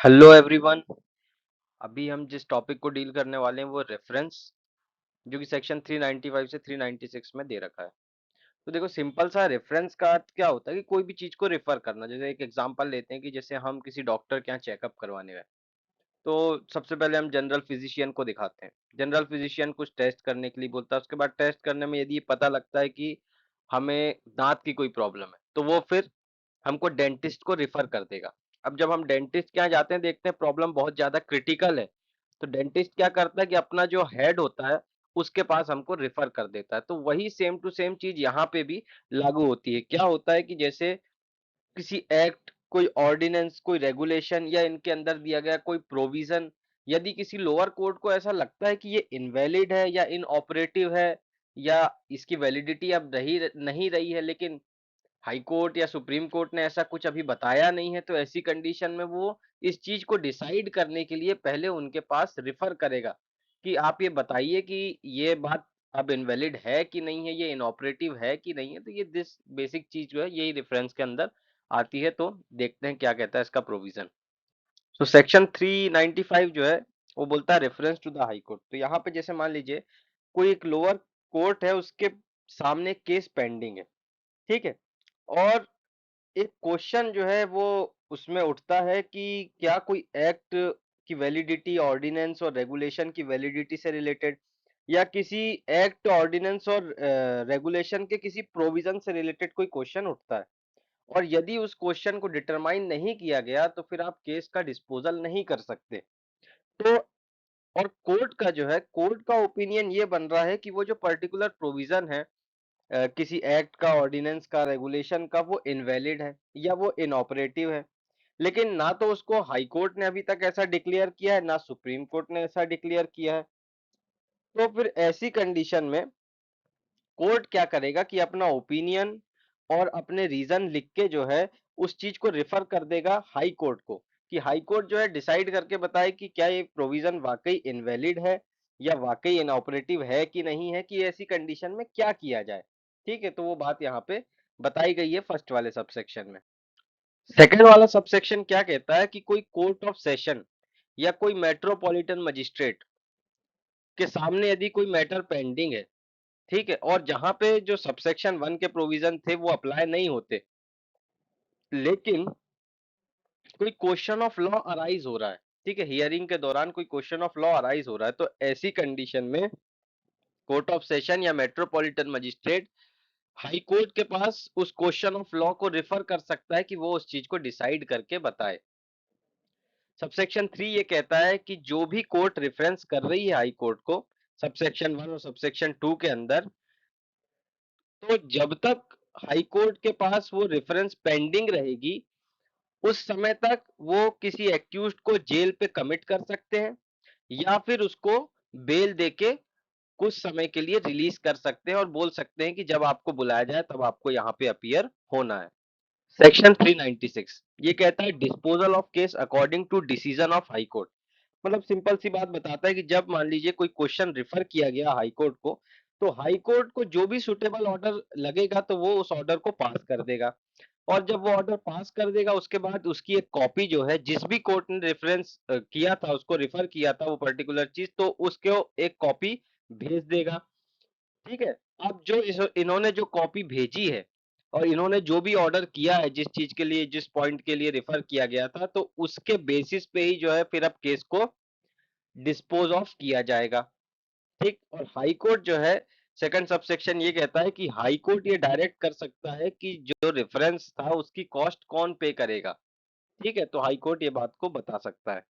Hello everyone. अभी हम जिस टॉपिक को डील करने वाले हैं वो रेफरेंस, जो कि सेक्शन 395 से 396 में दे रखा है। तो देखो, सिंपल सा रेफरेंस का अर्थ क्या होता है कि कोई भी चीज को रेफर करना। जैसे एक एग्जांपल लेते हैं कि जैसे हम किसी डॉक्टर के यहाँ चेकअप करवाने गए, तो सबसे पहले हम जनरल फिजिशियन को दिखाते हैं। जनरल फिजिशियन कुछ टेस्ट करने के लिए बोलता है। उसके बाद टेस्ट करने में यदि ये पता लगता है कि हमें दांत की कोई प्रॉब्लम है, तो वो फिर हमको डेंटिस्ट को रिफर कर देगा। अब जब हम डेंटिस्ट के यहाँ जाते हैं, देखते हैं प्रॉब्लम बहुत ज्यादा क्रिटिकल है, तो डेंटिस्ट क्या करता है कि अपना जो हेड होता है उसके पास हमको रिफर कर देता है। तो वही सेम टू सेम चीज यहाँ पे भी लागू होती है। क्या होता है कि जैसे किसी एक्ट, कोई ऑर्डिनेंस, कोई रेगुलेशन या इनके अंदर दिया गया कोई प्रोविजन, यदि किसी लोअर कोर्ट को ऐसा लगता है कि ये इनवैलिड है या इनऑपरेटिव है या इसकी वैलिडिटी अब नहीं रही है, लेकिन हाई कोर्ट या सुप्रीम कोर्ट ने ऐसा कुछ अभी बताया नहीं है, तो ऐसी कंडीशन में वो इस चीज को डिसाइड करने के लिए पहले उनके पास रिफर करेगा कि आप ये बताइए कि ये बात अब इनवैलिड है कि नहीं है, ये इनऑपरेटिव है कि नहीं है। तो ये दिस बेसिक चीज जो है यही रेफरेंस के अंदर आती है। तो देखते हैं क्या कहता है इसका प्रोविजन। तो सेक्शन 395 जो है वो बोलता है reference to the high court. तो यहाँ पे जैसे मान लीजिए कोई एक लोअर कोर्ट है, उसके सामने केस पेंडिंग है, ठीक है, और एक क्वेश्चन जो है वो उसमें उठता है कि क्या कोई एक्ट की वैलिडिटी, ऑर्डिनेंस और रेगुलेशन की वैलिडिटी से रिलेटेड या किसी एक्ट, ऑर्डिनेंस और रेगुलेशन के किसी प्रोविजन से रिलेटेड कोई क्वेश्चन उठता है, और यदि उस क्वेश्चन को डिटरमाइन नहीं किया गया तो फिर आप केस का डिस्पोजल नहीं कर सकते। तो और कोर्ट का जो है, कोर्ट का ओपिनियन ये बन रहा है कि वो जो पर्टिकुलर प्रोविजन है किसी एक्ट का, ऑर्डिनेंस का, रेगुलेशन का, वो इनवैलिड है या वो इनऑपरेटिव है। लेकिन ना तो उसको हाई कोर्ट ने अभी तक ऐसा डिक्लेयर किया है, ना सुप्रीम कोर्ट ने ऐसा डिक्लेयर किया है। तो फिर ऐसी कंडीशन में कोर्ट क्या करेगा कि अपना ओपिनियन और अपने रीजन लिख के जो है उस चीज को रिफर कर देगा हाई कोर्ट को, कि हाई कोर्ट जो है डिसाइड करके बताए कि क्या ये प्रोविजन वाकई इनवैलिड है या वाकई इनऑपरेटिव है कि नहीं है, कि ऐसी कंडीशन में क्या किया जाए। ठीक है, तो वो बात यहाँ पे बताई गई है फर्स्ट वाले सबसेक्शन में। सेकंड वाला सबसेक्शन क्या कहता है कि कोई कोर्ट ऑफ सेशन या कोई मेट्रोपॉलिटन मजिस्ट्रेट के सामने यदि कोई मैटर पेंडिंग है, ठीक है, और जहां पे जो सबसेक्शन 1 के प्रोविजन थे वो अप्लाई नहीं होते, लेकिन कोई क्वेश्चन ऑफ लॉ अराइज हो रहा है, ठीक है, हियरिंग के दौरान कोई क्वेश्चन ऑफ लॉ अराइज हो रहा है, तो ऐसी कंडीशन में कोर्ट ऑफ सेशन या मेट्रोपॉलिटन मजिस्ट्रेट हाई कोर्ट के पास उस क्वेश्चन ऑफ लॉ को रिफर कर सकता है कि वो उस चीज को डिसाइड करके बताए। सबसेक्शन 3 ये कहता है कि जो भी कोर्ट रेफरेंस कर रही है हाई कोर्ट को सबसेक्शन 1 और सबसेक्शन 2 के अंदर, तो जब तक हाई कोर्ट के पास वो रेफरेंस पेंडिंग रहेगी, उस समय तक वो किसी एक्यूज्ड को जेल पे कमिट कर सकते हैं या फिर उसको बेल देके कुछ समय के लिए रिलीज कर सकते हैं और बोल सकते हैं कि जब आपको बुलाया जाए तब आपको यहाँ पे अपीयर होना है। सेक्शन 396 ये कहता है disposal of case according to decision of high court. मतलब सिंपल सी बात बताता है कि जब मान लीजिए कोई क्वेश्चन रिफर किया गया हाई कोर्ट को, तो हाई कोर्ट को जो भी सुटेबल ऑर्डर लगेगा तो वो उस ऑर्डर को पास कर देगा, और जब वो ऑर्डर पास कर देगा उसके बाद उसकी एक कॉपी जो है, जिस भी कोर्ट ने रेफरेंस किया था, उसको रिफर किया था वो पर्टिकुलर चीज, तो उसको एक कॉपी भेज देगा। ठीक है, अब जो इन्होंने जो कॉपी भेजी है और इन्होंने जो भी ऑर्डर किया है, जिस चीज के लिए, जिस पॉइंट के लिए रेफर किया गया था, तो उसके बेसिस पे ही जो है फिर अब केस को डिस्पोज ऑफ किया जाएगा। ठीक, और हाई कोर्ट जो है सेकंड सबसेक्शन ये कहता है कि हाई कोर्ट ये डायरेक्ट कर सकता है कि जो रेफरेंस था उसकी कॉस्ट कौन पे करेगा। ठीक है, तो हाई कोर्ट ये बात को बता सकता है।